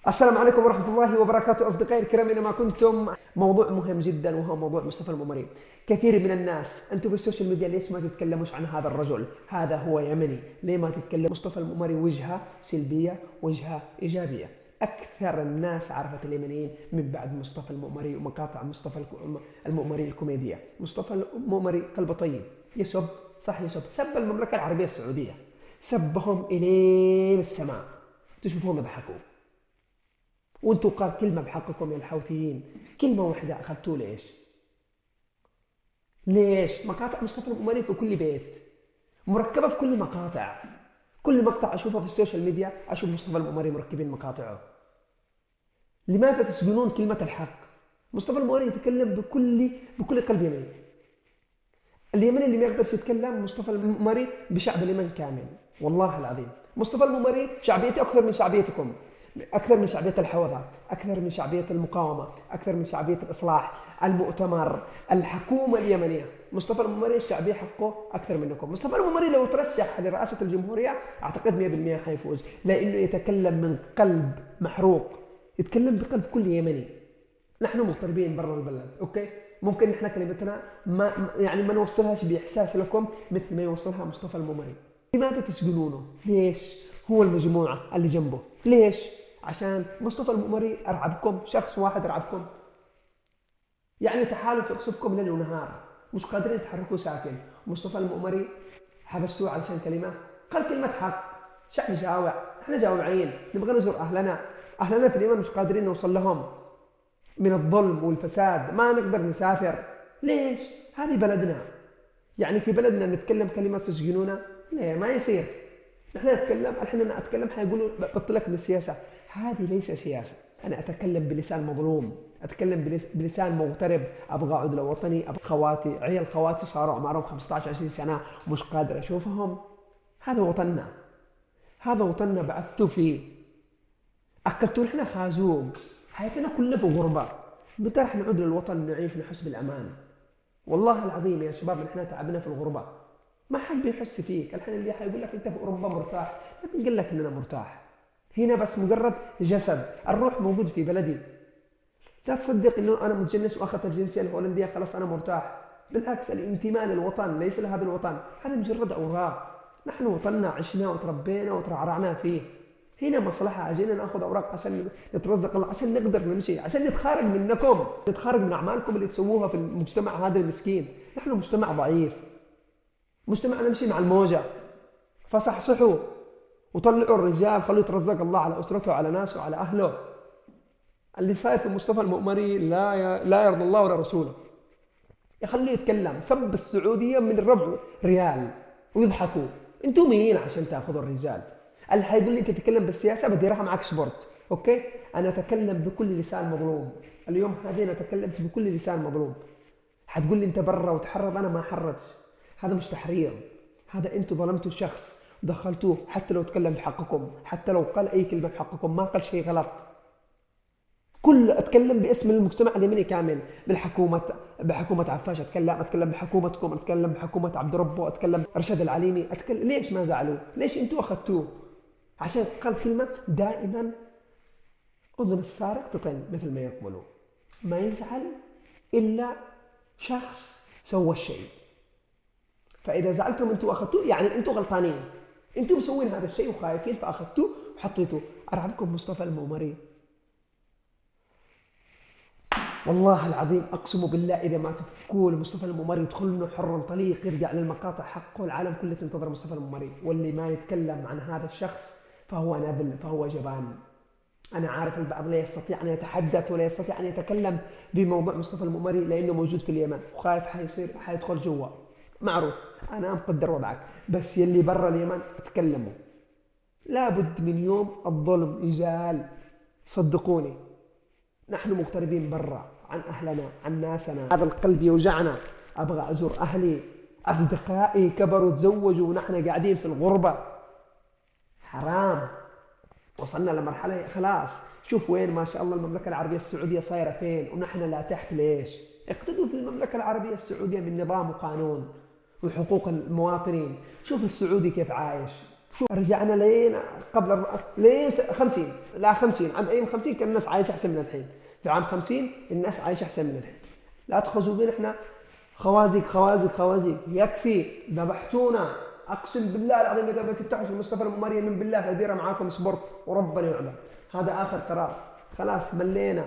السلام عليكم ورحمة الله وبركاته أصدقائي الكرام، أينما كنتم. موضوع مهم جدا وهو موضوع مصطفى المؤمري. كثير من الناس أنتم في السوشيال ميديا ليش ما تتكلموش عن هذا الرجل؟ هذا هو يمني، ليه ما تتكلم؟ مصطفى المؤمري وجهة سلبية وجهة إيجابية. أكثر الناس عرفت اليمنيين من بعد مصطفى المؤمري ومقاطع مصطفى المؤمري الكوميدية. مصطفى المؤمري قلبه طيب، يسب، صح يسب، سب المملكة العربية السعودية، سبهم إلين السماء، تشوفوهم يضحكوا. وانتم قال كلمة بحقكم يا الحوثيين، كلمة واحدة أخذتوا ليش؟ ليش؟ مقاطع مصطفى المؤمري في كل بيت، مركبة في كل مقاطع، كل مقطع أشوفه في السوشيال ميديا أشوف مصطفى المؤمري مركبين مقاطعه. لماذا تسجنون كلمة الحق؟ مصطفى المؤمري يتكلم بكل قلب يمني. اليمني اللي ما يقدرش يتكلم مصطفى المؤمري بشعب اليمن كامل، والله العظيم. مصطفى المؤمري شعبيته أكثر من شعبيتكم، أكثر من شعبية الحوضة، أكثر من شعبية المقاومة، أكثر من شعبية الإصلاح، المؤتمر، الحكومة اليمنية. مصطفى المؤمري الشعبية حقه أكثر منكم. مصطفى المؤمري لو ترشح لرئاسة الجمهورية أعتقد 100% حيفوز، لأنه يتكلم من قلب محروق، يتكلم بقلب كل يمني. نحن مغتربين برا البلد، أوكي؟ ممكن نحن كلمتنا ما نوصلهاش بإحساس لكم مثل ما يوصلها مصطفى المؤمري. لماذا تسجنونه؟ ليش؟ هو المجموعة اللي جنبه، ليش؟ عشان مصطفى المؤمري أرعبكم، شخص واحد أرعبكم، يعني تحالف يقصفكم ليل ونهار، مش قادرين تحركوا ساكن. مصطفى المؤمري حبستوه علشان كلمة، قال كلمة حق. شعب جاوع، احنا جاوعين، نبغى نزور أهلنا في اليمن، مش قادرين نوصل لهم من الظلم والفساد، ما نقدر نسافر. ليش؟ هذه بلدنا، يعني في بلدنا نتكلم كلمة تسجنونا؟ لا، ما يصير. نحن نتكلم، الحين أنا أتكلم حيقولوا بطلك من السياسة. هذه ليس سياسة، أنا أتكلم بلسان مظلوم، أتكلم بلسان مغترب، أبغى أعود لوطني، أبغى خواتي، عيال خواتي صاروا أعمارهم 15 20 سنة مش قادر أشوفهم. هذا وطننا، هذا وطننا بعثتوا فيه، أكلتوا نحن خازوق، حياتنا كلها في غربة. متى رح نعود للوطن نعيش ونحس بالأمان؟ والله العظيم يا شباب نحن تعبنا في الغربة، ما حد بيحس فيك. الحين اللي حيقول لك انت في اوروبا مرتاح، ما بنقول لك اننا مرتاح، هنا بس مجرد جسد، الروح موجود في بلدي. لا تصدق انه انا متجنس واخذت الجنسيه الهولنديه خلاص انا مرتاح، بالعكس الانتماء للوطن ليس لهذا الوطن، هذا مجرد اوراق. نحن وطننا عشنا وتربينا وترعرعنا فيه، هنا مصلحة، أجينا ناخذ أوراق عشان نترزق الله، عشان نقدر نمشي، عشان نتخارج منكم، نتخارج من أعمالكم اللي تسووها في المجتمع هذا المسكين. نحن مجتمع ضعيف، مجتمع نمشي مع الموجة، فصحصحوا وطلعوا الرجال، خلوا يترزق الله على أسرته وعلى ناسه وعلى أهله. اللي صاير في مصطفى المؤمري لا يرضى الله ولا رسوله. يخليه يتكلم، سب السعودية من الربع ريال ويضحكوا. انتم مين عشان تاخذوا الرجال؟ اللي حيقول لي انت تتكلم بالسياسة بدي راح معك سبورت، اوكي؟ انا اتكلم بكل لسان مظلوم، اليوم هذه انا تكلمت بكل لسان مظلوم. حتقول لي انت برا وتحرض، انا ما حرضتش، هذا مش تحريض، هذا انتم ظلمتوا الشخص ودخلتوه، حتى لو تكلم بحقكم، حتى لو قال اي كلمه بحقكم، ما قال شيء غلط. كل اتكلم باسم المجتمع اليمني كامل، بحكومه عفاش، اتكلم بحكومتكم، اتكلم بحكومه عبد ربه، اتكلم رشد العليمي، اتكلم. ليش ما زعلوا؟ ليش انتم اخذتوه؟ عشان قال كلمه. دائما اذن السارق تطن مثل ما يقولوا، ما يزعل الا شخص سوى الشيء. فاذا زعلتم انتم واخذتوه يعني انتم غلطانين، انتم مسوين هذا الشيء وخايفين فاخذتوه وحطيتوه. ارعبكم مصطفى المؤمري، والله العظيم اقسم بالله اذا ما تفكوا مصطفى المؤمري يدخل له حر طليق يرجع للمقاطع حقه، العالم كله تنتظر مصطفى المؤمري. واللي ما يتكلم عن هذا الشخص فهو نابل، فهو جبان. انا عارف البعض لا يستطيع ان يتحدث ولا يستطيع ان يتكلم بموضوع مصطفى المؤمري لانه موجود في اليمن وخايف حيدخل جوا، معروف، انا مقدر وضعك، بس يلي برا اليمن تكلموا. لابد من يوم الظلم يزال، صدقوني. نحن مغتربين برا عن اهلنا عن ناسنا، هذا القلب يوجعنا. ابغى ازور اهلي، اصدقائي كبروا تزوجوا ونحن قاعدين في الغربه. حرام، وصلنا لمرحله خلاص. شوف وين ما شاء الله المملكه العربيه السعوديه صايره فين ونحن لا تحت. ليش؟ اقتدوا في المملكه العربيه السعوديه من نظام وقانون وحقوق المواطنين. شوف السعودي كيف عايش، شو رجعنا لين قبل لين 50، لا 50 عام ايام 50 كان الناس عايشه احسن من الحين. في عام 50 الناس عايشه احسن من الحين. لا تخزوا بين احنا خوازيق خوازيق خوازيق، يكفي ذبحتونا. اقسم بالله العظيم اذا بتفتحوا مصطفى الممري من بالله لديره معاكم صبرت وربنا يعلم. هذا اخر قرار، خلاص ملينا.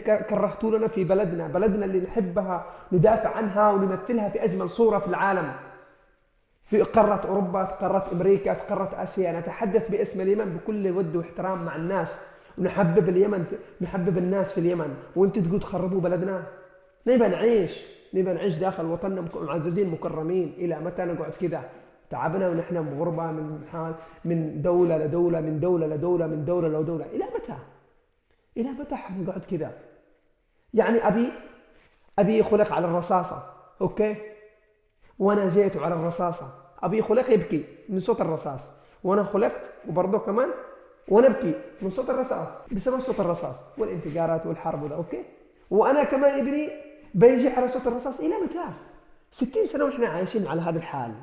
كرهتوا لنا في بلدنا اللي نحبها ندافع عنها ونمثلها في اجمل صوره في العالم، في قاره اوروبا، في قاره امريكا، في قاره اسيا. نتحدث باسم اليمن بكل ود واحترام مع الناس، ونحبب اليمن نحبب الناس في اليمن، وانتم تقولوا تخربوا بلدنا. نبى نعيش داخل وطننا معززين مكرمين. الى متى نقعد كذا؟ تعبنا ونحن بغربه من دوله لدوله، من دوله لدوله، من دوله لدوله. الى متى حنقعد كذا؟ يعني ابي خلق على الرصاصه، اوكي، وانا جيت على الرصاصه. ابي خلق يبكي من صوت الرصاص، وانا خلقت وبرضه كمان وانا ابكي من صوت الرصاص بسبب صوت الرصاص والانفجارات والحرب وده، اوكي. وانا كمان ابني بيجي على صوت الرصاص. الى متى؟ 60 سنه واحنا عايشين على هذا الحال.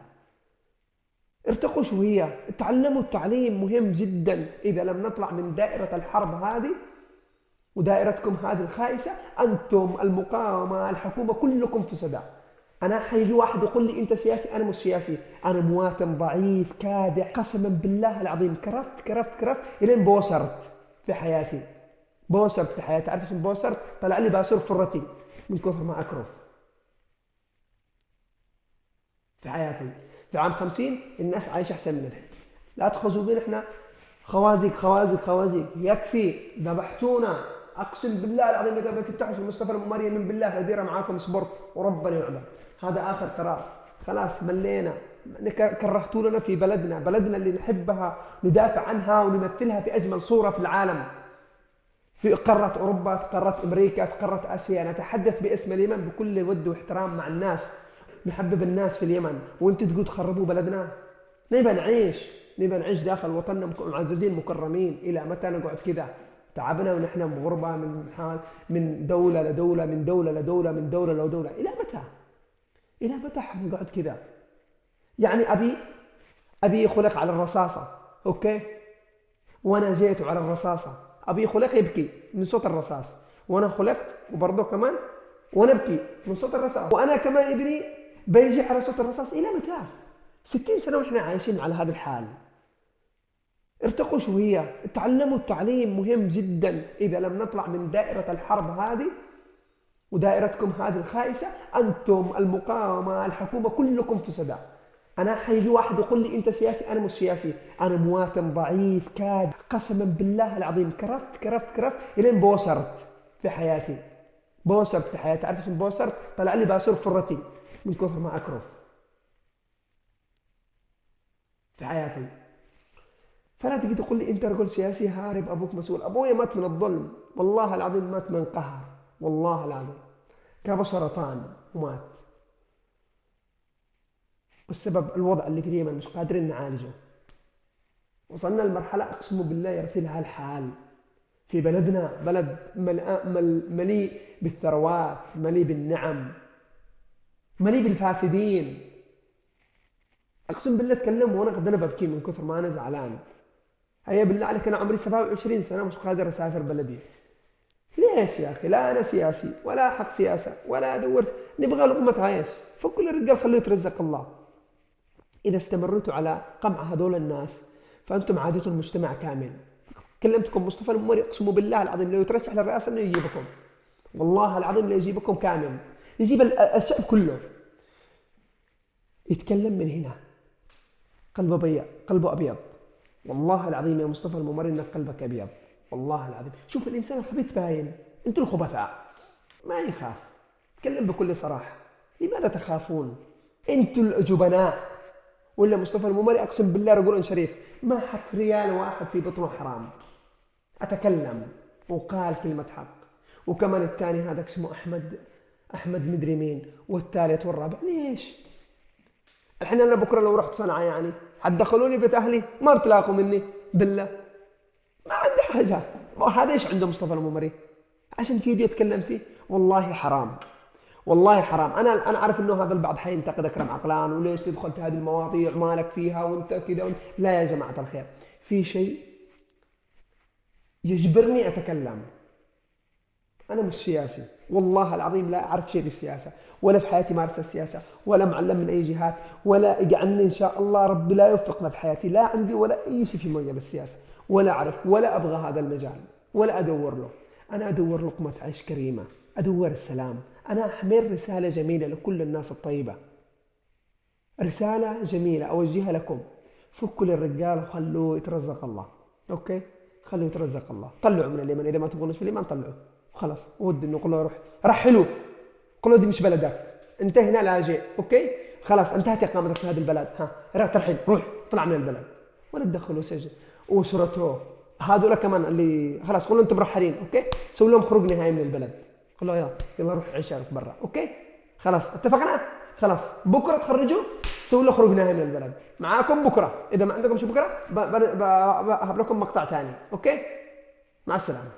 ارتقوا شويه، تعلموا. التعليم مهم جدا. اذا لم نطلع من دائره الحرب هذه ودائرتكم هذه الخائسه، انتم المقاومه الحكومه كلكم في صدى. انا حيجي واحد يقول لي انت سياسي، انا مش سياسي، انا مواطن ضعيف كادح. قسما بالله العظيم كرفت الين بوسرت في حياتي. عارف ايش بوسرت؟ طلع لي باسور فرتي من كثر ما اكرف في حياتي. في عام 50 الناس عايشه احسن من الحين. لا تخزوا بين احنا خوازيق، يكفي ذبحتونا. اقسم بالله العظيم اذا بتفتحوا مصطفى الممري من بالله لديره معاكم صبرت وربنا يعلم. هذا اخر قرار، خلاص ملينا. كرهتوا لنا في بلدنا اللي نحبها ندافع عنها ونمثلها في اجمل صوره في العالم، في قاره اوروبا، في قاره امريكا، في قاره اسيا. نتحدث باسم اليمن بكل ود واحترام مع الناس، نحبب الناس في اليمن، وانتم تقولوا تخربوا بلدنا. نبى نعيش داخل وطننا معززين مكرمين. الى متى نقعد كذا؟ تعبنا ونحن بغربه من دوله لدوله، من دوله لدوله، من دوله لدوله. الى متى حنقعد كذا؟ يعني ابي خلق على الرصاصه، اوكي، وانا جيت على الرصاصه. ابي خلق يبكي من صوت الرصاص، وانا خلقت وبرضه كمان وانا ابكي من صوت الرصاص، وانا كمان ابني بيجي على صوت الرصاص. الى متى؟ 60 سنه واحنا عايشين على هذا الحال. ارتقوا شويه، تعلموا. التعليم مهم جدا. اذا لم نطلع من دائره الحرب هذه ودائرتكم هذه الخائسه، انتم المقاومه الحكومه كلكم في صدى. انا حيجي واحد يقول لي انت سياسي، انا مش سياسي، انا مواطن ضعيف كادح. قسما بالله العظيم كرفت الين بوسرت في حياتي. عارف ايش بوسرت؟ طلع لي باسور فرتي من كثر ما اكرف في حياتي. فلا تجي تقول لي انت رجل سياسي هارب، ابوك مسؤول. ابويا مات من الظلم، والله العظيم مات من قهر، والله العظيم كاب سرطان ومات. والسبب الوضع اللي في اليمن مش قادرين نعالجه. وصلنا لمرحلة اقسم بالله يرثي لها الحال في بلدنا، بلد مليء بالثروات، مليء بالنعم، مليء بالفاسدين. اقسم بالله اتكلم وانا قد انا ببكي من كثر ما انا زعلان. هيا بالله عليك، انا عمري 27 سنه مش قادر اسافر بلدي. ليش يا اخي؟ لا انا سياسي ولا حق سياسه ولا ادور، نبغى لقمه عيش. فكل الرجال خليه يترزق الله. اذا استمرتوا على قمع هذول الناس فانتم عادتوا المجتمع كامل. كلمتكم مصطفى الممري، اقسم بالله العظيم لو يترشح للرئاسه انه يجيبكم، والله العظيم لا يجيبكم كامل، يجيب الشعب كله. يتكلم من هنا قلبه ابيض. والله العظيم يا مصطفى الممري انك قلبك ابيض، والله العظيم. شوف الانسان الخبيث باين. انتم الخبثاء ما يخاف. تكلم بكل صراحه. لماذا تخافون؟ انتم الجبناء. ولا مصطفى الممري اقسم بالله رجل شريف، ما حط ريال واحد في بطنه حرام. اتكلم وقال كلمه حق. وكمان الثاني هذا اسمه احمد مدري مين، والثالث والرابع. ليش؟ الحين انا بكره لو رحت صنعاء يعني حتدخلوني بيت اهلي؟ ما بتلاقوا مني بالله، ما عندي حاجه. هذا ايش عنده مصطفى الممري عشان فيديو يتكلم فيه؟ والله حرام. والله حرام. انا عارف انه هذا البعض حينتقد اكرم عقلان، وليش تدخل في هذه المواضيع مالك فيها وانت كذا لا يا جماعه الخير، في شيء يجبرني اتكلم. انا مش سياسي والله العظيم، لا اعرف شيء بالسياسه، ولا في حياتي مارس السياسه، ولا معلم من اي جهات، ولا اجعلني ان شاء الله ربي لا يوفقنا في حياتي، لا عندي ولا اي شيء في مجال السياسه، ولا اعرف ولا ابغى هذا المجال ولا ادور له. انا ادور لقمه عيش كريمه، ادور السلام. انا احمل رساله جميله لكل الناس الطيبه، رساله جميله اوجهها لكم. فكوا للرجال وخلوه يترزق الله. اوكي، خلوه يترزق الله. طلعوا من اليمن اذا ما تبغونش في اليمن، طلعوا خلاص. ود انه قول له روح رحلوا، قول له دي مش بلدك، انت هنا لاجئ. اوكي خلاص، انتهت اقامتك في هذا البلد، ها ترحل، روح طلع من البلد، ولا تدخلوا سجن. واسرته هذول كمان اللي خلاص قول له انتم مرحلين. اوكي، سوي لهم خروج نهائي من البلد، قول له يلا روح عيش برا. اوكي خلاص اتفقنا. خلاص بكره تخرجوا، سوي له خروج نهائي من البلد معاكم بكره. اذا ما عندكم شيء بكره بهب لكم مقطع ثاني. اوكي، مع السلامه.